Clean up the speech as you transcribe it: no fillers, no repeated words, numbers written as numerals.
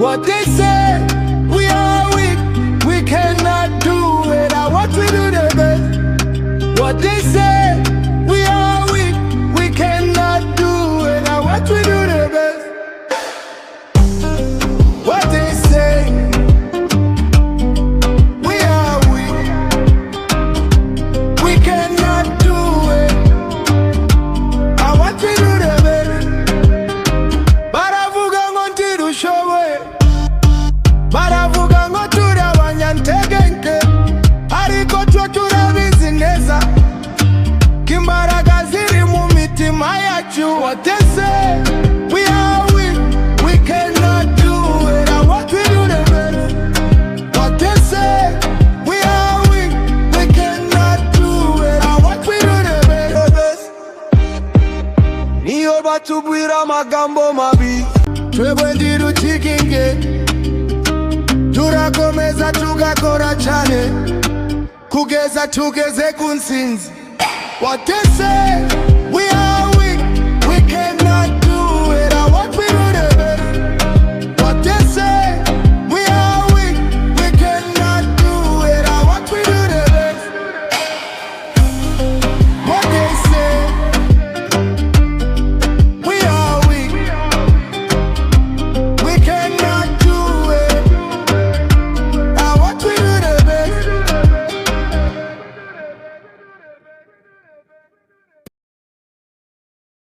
What they say, we are weak, we cannot do it. I want we do the best. What they say, we are weak, we cannot do it. I want we do the best. What they say, we are weak, we cannot do it. I want we do the best. Baravuga ngonti do show it. Baravuga ngotura wanyantegenke. Ariko tutura bizineza. Kimbaraga ziri mu mitima yacu. What they say, we are weak, we cannot do it. I want we do the best. What they say, we are weak, we cannot do it. I want we do the best. Niyo batubwira amagambo mabi, twebwe ndiru chikinge. Turakomeza tugakora cyane, kugeza tugeze ku ntsinzi. What they say,